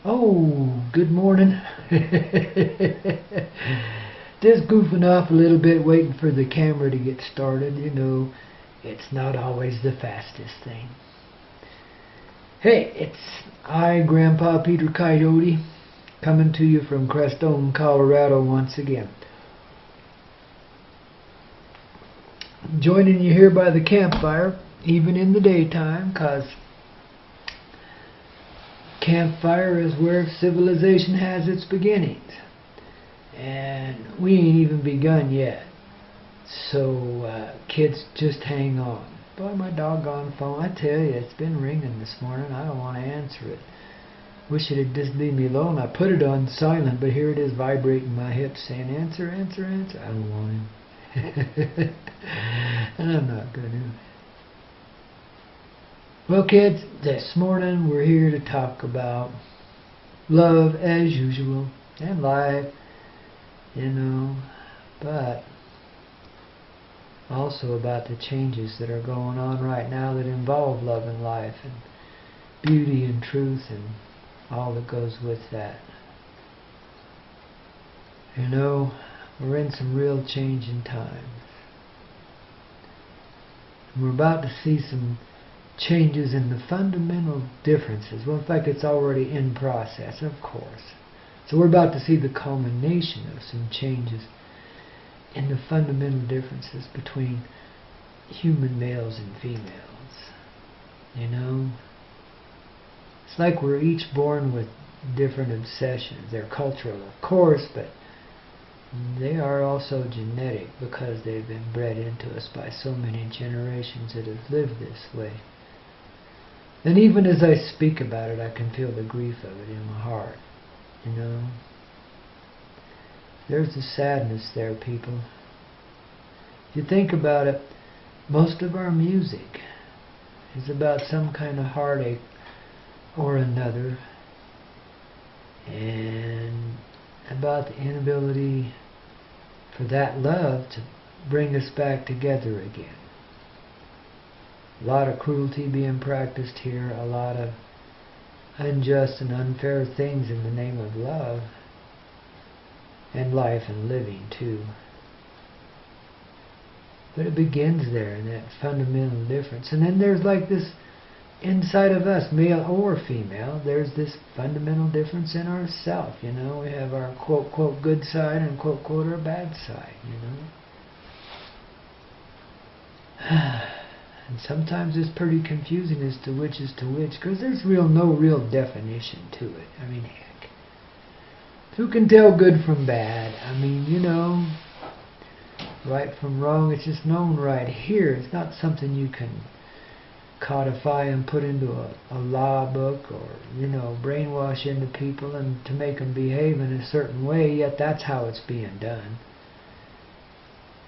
Oh, good morning. Just goofing off a little bit, waiting for the camera to get started. You know, it's not always the fastest thing. Hey, it's Grandpaw Peter Koyote, coming to you from Crestone, Colorado once again. Joining you here by the campfire, even in the daytime, 'cause campfire is where civilization has its beginnings. And we ain't even begun yet. So, kids, just hang on. Boy, my doggone phone, I tell you, it's been ringing this morning. I don't want to answer it. Wish it had just leave me alone. I put it on silent, but here it is vibrating my hips saying, answer, answer, answer. I don't want him. And I'm not going to. Well, kids, this morning we're here to talk about love as usual and life, you know, but also about the changes that are going on right now that involve love and life and beauty and truth and all that goes with that. You know, we're in some real changing times. And we're about to see some changes in the fundamental differences. Well, in fact, it's already in process, of course. So we're about to see the culmination of some changes in the fundamental differences between human males and females. You know? It's like we're each born with different obsessions. They're cultural, of course, but they are also genetic because they've been bred into us by so many generations that have lived this way. And even as I speak about it, I can feel the grief of it in my heart, you know. There's a sadness there, people. If you think about it, most of our music is about some kind of heartache or another, and about the inability for that love to bring us back together again. A lot of cruelty being practiced here, a lot of unjust and unfair things in the name of love and life and living too. But it begins there in that fundamental difference. And then there's like this inside of us, male or female, there's this fundamental difference in ourself, you know. We have our quote, quote, good side and quote, quote, our bad side, you know. And sometimes it's pretty confusing as to which is to which, because there's no real definition to it. I mean, heck, who can tell good from bad? I mean, you know, right from wrong, it's just known right here. It's not something you can codify and put into a law book or, you know, brainwash into people and to make them behave in a certain way, yet that's how it's being done.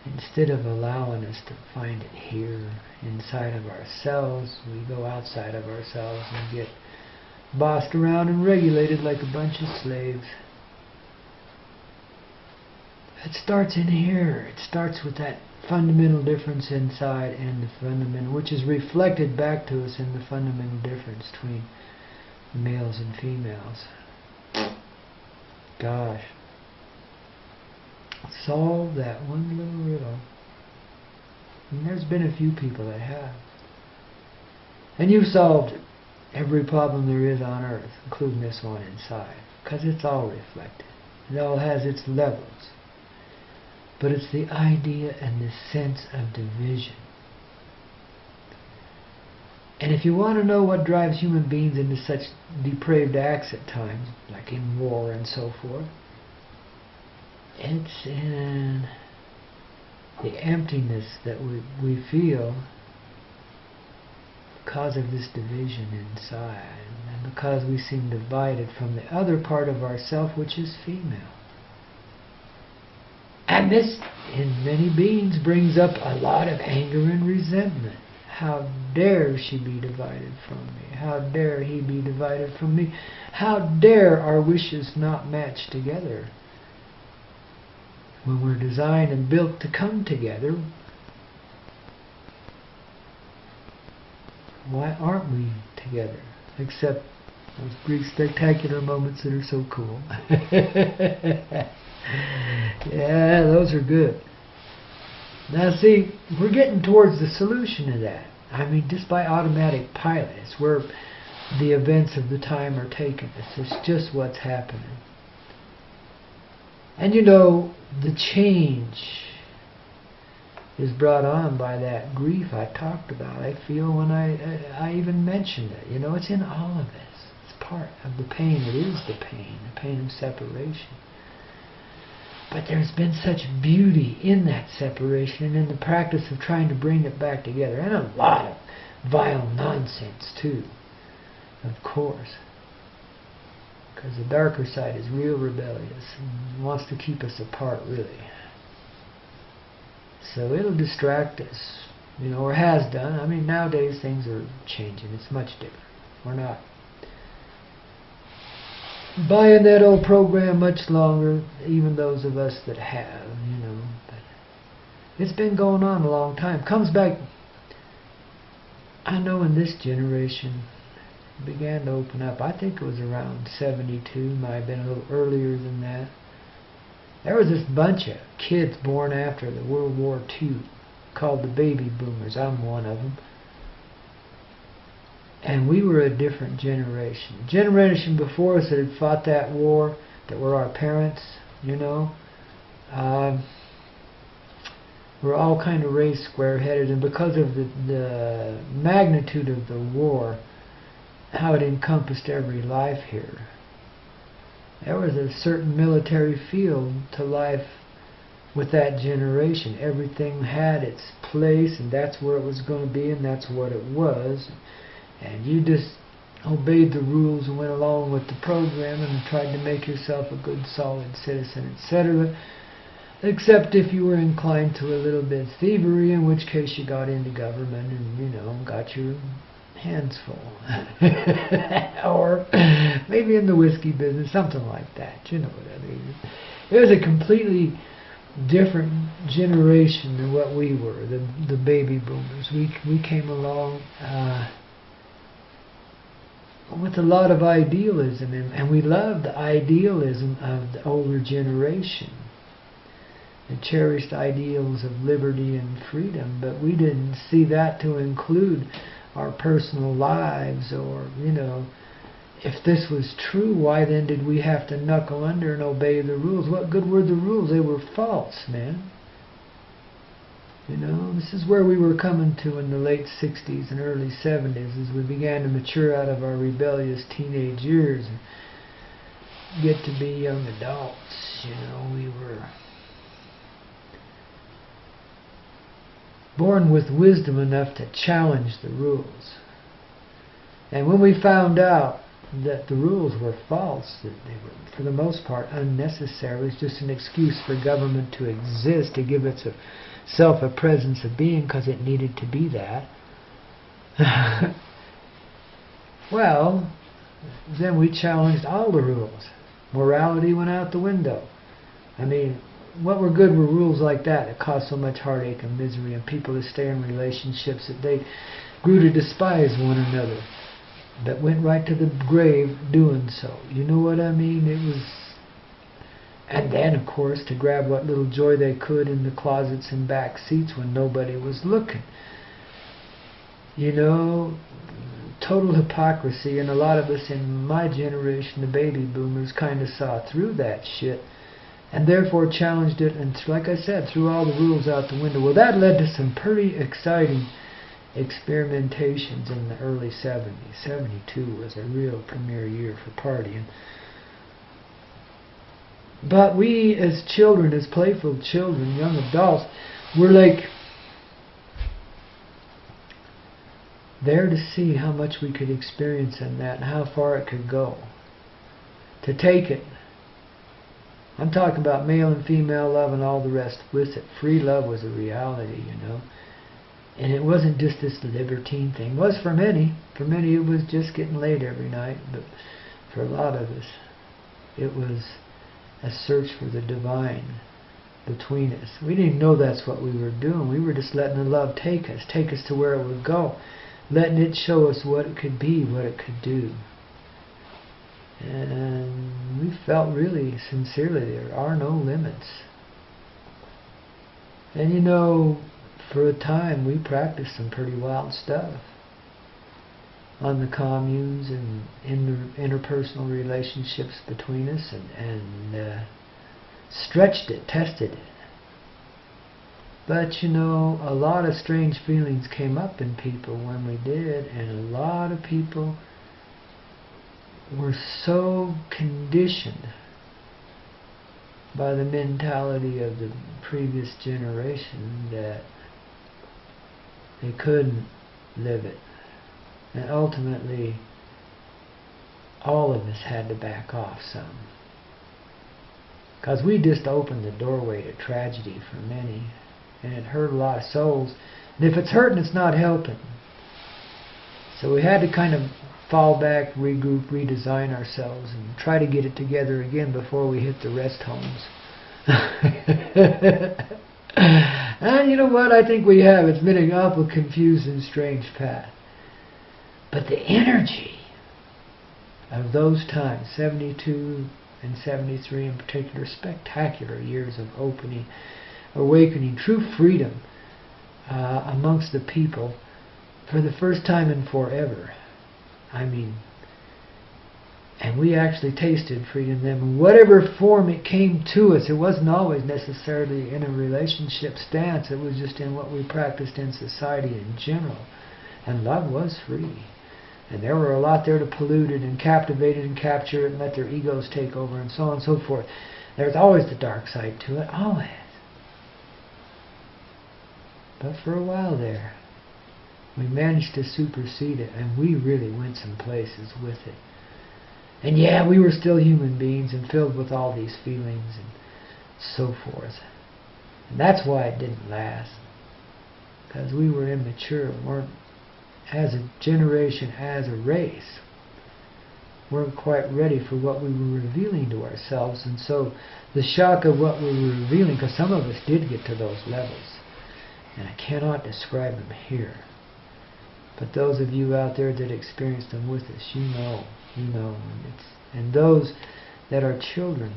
Instead of allowing us to find it here inside of ourselves, we go outside of ourselves and get bossed around and regulated like a bunch of slaves. It starts in here. It starts with that fundamental difference inside and the fundamental, which is reflected back to us in the fundamental difference between males and females. Gosh. Solve that one little riddle. And there's been a few people that have. And you've solved every problem there is on earth, including this one inside, because it's all reflected. It all has its levels. But it's the idea and the sense of division. And if you want to know what drives human beings into such depraved acts at times, like in war and so forth, it's in the emptiness that we feel because of this division inside, and because we seem divided from the other part of ourself, which is female. And this, in many beings, brings up a lot of anger and resentment. How dare she be divided from me? How dare he be divided from me? How dare our wishes not match together? When we're designed and built to come together, why aren't we together? Except Those brief spectacular moments that are so cool. Yeah, those are good. Now see, we're getting towards the solution to that. I mean, just by automatic pilot, it's where the events of the time are taking us. It's just what's happening. And you know, the change is brought on by that grief I talked about. I feel when I even mentioned it. You know, it's in all of us. It's part of the pain. It is the pain of separation. But there's been such beauty in that separation and in the practice of trying to bring it back together. And a lot of vile nonsense, too, of course. Because the darker side is real rebellious and wants to keep us apart, really. So it'll distract us, you know, or has done. I mean, nowadays things are changing. It's much different. We're not buying that old program much longer, even those of us that have, you know. But it's been going on a long time. Comes back, I know in this generation, it began to open up. I think it was around 72, might have been a little earlier than that. There was this bunch of kids born after the World War II called the baby boomers. I'm one of them. And we were a different generation. The generation before us that had fought that war, that were our parents, you know, were all kind of raised square-headed. And because of the magnitude of the war, how it encompassed every life here, there was a certain military feel to life with that generation. Everything had its place, and that's where it was going to be, and that's what it was. And you just obeyed the rules and went along with the program and tried to make yourself a good, solid citizen, etc. Except if you were inclined to a little bit of thievery, in which case you got into government and, you know, got your hands full. Or maybe in the whiskey business, something like that. You know what I mean. It was a completely different generation than what we were, the baby boomers. We came along with a lot of idealism, and we loved the idealism of the older generation. The cherished ideals of liberty and freedom, but we didn't see that to include our personal lives, or, you know, if this was true, why then did we have to knuckle under and obey the rules? What good were the rules? They were false, man. You know, this is where we were coming to in the late 60s and early 70s as we began to mature out of our rebellious teenage years and get to be young adults. You know, we were born with wisdom enough to challenge the rules. And when we found out that the rules were false, that they were, for the most part, unnecessary, it was just an excuse for government to exist, to give itself a presence of being because it needed to be that. Well, then we challenged all the rules. Morality went out the window. I mean, what were good were rules like that caused so much heartache and misery, and people to stay in relationships that they grew to despise one another, that went right to the grave doing so. You know what I mean? It was... And then, of course, to grab what little joy they could in the closets and back seats when nobody was looking. You know, total hypocrisy, and a lot of us in my generation, the baby boomers, kind of saw through that shit, and therefore challenged it, and like I said, threw all the rules out the window. Well, that led to some pretty exciting experimentations in the early 70s. 72 was a real premier year for partying. But we as children, as playful children, young adults, were like there to see how much we could experience in that and how far it could go. To take it. I'm talking about male and female love and all the rest with it. Free love was a reality, you know. And it wasn't just this libertine thing. It was for many. For many it was just getting laid every night. But for a lot of us, it was a search for the divine between us. We didn't know that's what we were doing. We were just letting the love take us to where it would go. Letting it show us what it could be, what it could do. And we felt really sincerely there are no limits. And you know, for a time we practiced some pretty wild stuff on the communes and in the interpersonal relationships between us, and stretched it, tested it. But you know, a lot of strange feelings came up in people when we did, and a lot of people were so conditioned by the mentality of the previous generation that they couldn't live it. And ultimately, all of us had to back off some. Because we just opened the doorway to tragedy for many. And it hurt a lot of souls. And if it's hurting, it's not helping. So we had to kind of fall back, regroup, redesign ourselves, and try to get it together again before we hit the rest homes. And you know what? I think we have. It's been an awful confused and strange path. But the energy of those times, 72 and 73 in particular, spectacular years of awakening, true freedom amongst the people for the first time in forever. I mean, and we actually tasted freedom then. In whatever form it came to us, it wasn't always necessarily in a relationship stance. It was just in what we practiced in society in general. And love was free. And there were a lot there to pollute it and captivate it and capture it and let their egos take over and so on and so forth. There's always the dark side to it, always. But for a while there, we managed to supersede it, and we really went some places with it. And yeah, we were still human beings and filled with all these feelings and so forth. And that's why it didn't last. Because we were immature, weren't, as a generation, as a race, weren't quite ready for what we were revealing to ourselves. And so the shock of what we were revealing, because some of us did get to those levels, and I cannot describe them here. But those of you out there that experienced them with us, you know. And those that are children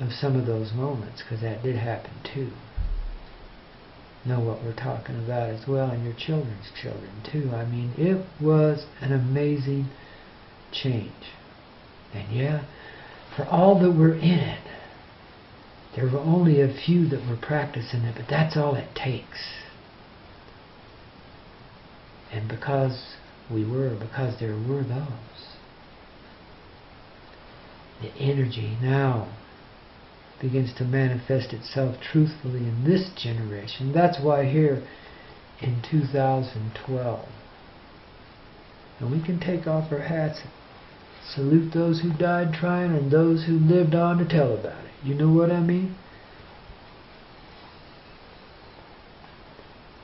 of some of those moments, because that did happen too, know what we're talking about as well, and your children's children too. I mean, it was an amazing change. And yeah, for all that were in it, there were only a few that were practicing it, but that's all it takes. And because there were those, the energy now begins to manifest itself truthfully in this generation. That's why here in 2012, and we can take off our hats, salute those who died trying and those who lived on to tell about it. You know what I mean?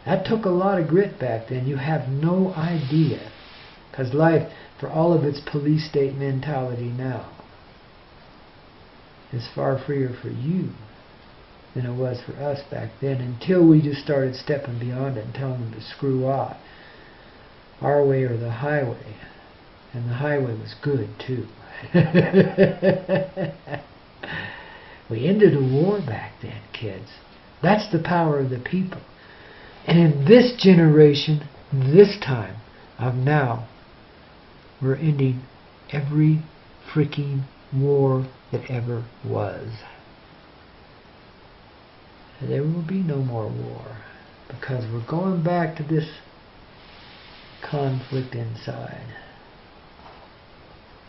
That took a lot of grit back then. You have no idea. Because life, for all of its police state mentality now, is far freer for you than it was for us back then, until we just started stepping beyond it and telling them to screw off. Our way or the highway. And the highway was good too. We ended a war back then, kids. That's the power of the people. And in this generation, this time of now, we're ending every freaking war that ever was. There will be no more war, because we're going back to this conflict inside.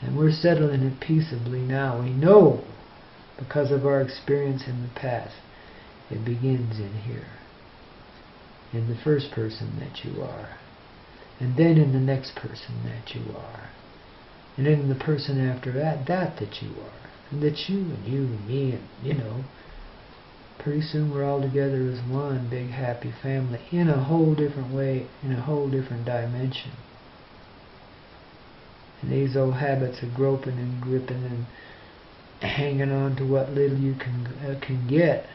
And we're settling it peaceably now. We know, because of our experience in the past, it begins in here. In the first person that you are. And then in the next person that you are. And in the person after that you are. And that you and me and, you know, pretty soon we're all together as one big happy family in a whole different way, in a whole different dimension. And these old habits of groping and gripping and hanging on to what little you can get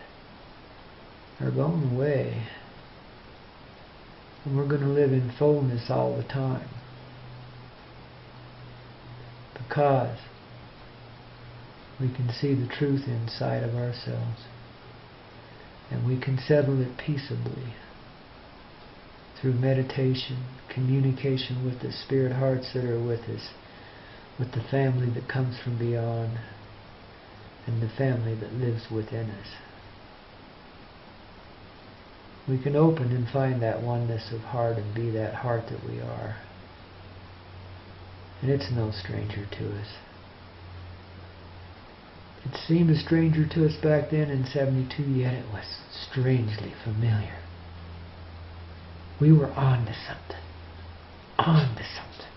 are going away. And we're going to live in fullness all the time. Because we can see the truth inside of ourselves. And we can settle it peaceably through meditation, communication with the spirit hearts that are with us, with the family that comes from beyond, and the family that lives within us. We can open and find that oneness of heart and be that heart that we are. And it's no stranger to us. It seemed a stranger to us back then in 72, yet it was strangely familiar. We were on to something. On to something.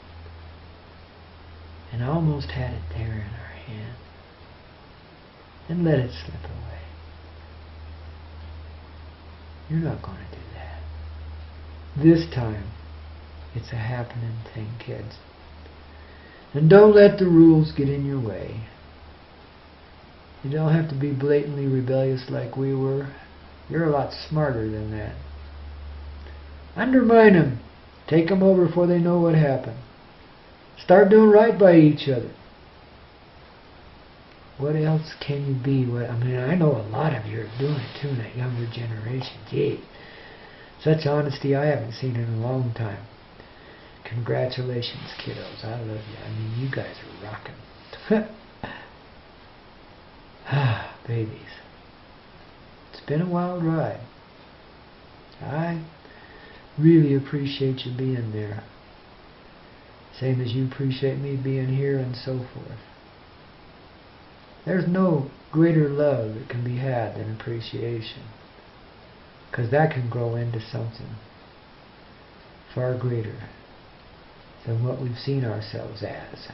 And almost had it there in our hand. And let it slip away. You're not going to do that. This time, it's a happening thing, kids. And don't let the rules get in your way. You don't have to be blatantly rebellious like we were. You're a lot smarter than that. Undermine them. Take them over before they know what happened. Start doing right by each other. What else can you be? I know a lot of you are doing it too in that younger generation. Gee, such honesty I haven't seen in a long time. Congratulations, kiddos. I love you. You guys are rocking. Babies. It's been a wild ride. I really appreciate you being there. Same as you appreciate me being here and so forth. There's no greater love that can be had than appreciation. Because that can grow into something far greater than what we've seen ourselves as.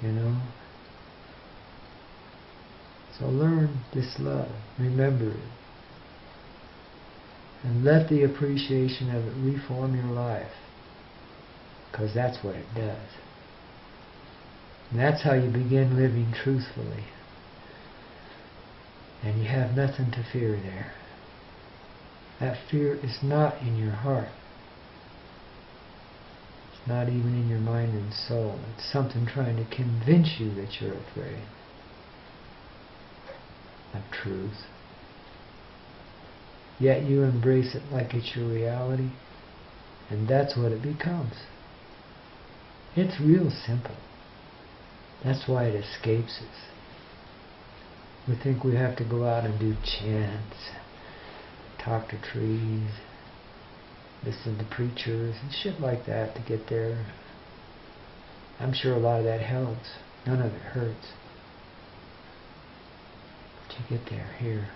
You know? So learn this love. Remember it. And let the appreciation of it reform your life. Because that's what it does. And that's how you begin living truthfully. And you have nothing to fear there. That fear is not in your heart. It's not even in your mind and soul. It's something trying to convince you that you're afraid of truth. Yet you embrace it like it's your reality. And that's what it becomes. It's real simple. That's why it escapes us. We think we have to go out and do chants, talk to trees, listen to preachers and shit like that to get there. I'm sure a lot of that helps. None of it hurts. But you get there here.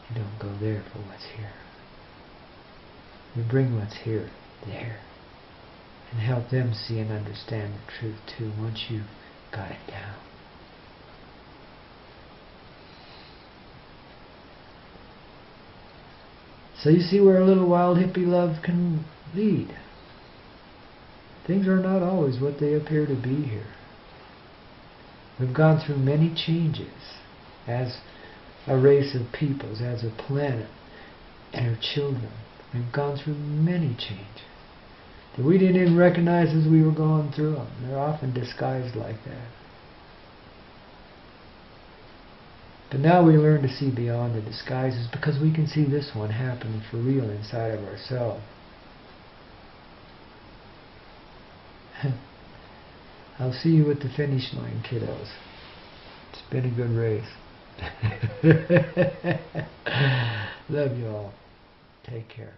You don't go there for what's here. You bring what's here there. And help them see and understand the truth too once you've got it down. So you see where a little wild hippie love can lead. Things are not always what they appear to be here. We've gone through many changes as a race of peoples, as a planet, and our children. We've gone through many changes that we didn't even recognize as we were going through them. They're often disguised like that. But now we learn to see beyond the disguises because we can see this one happening for real inside of ourselves. I'll see you at the finish line, kiddos. It's been a good race. Love you all. Take care.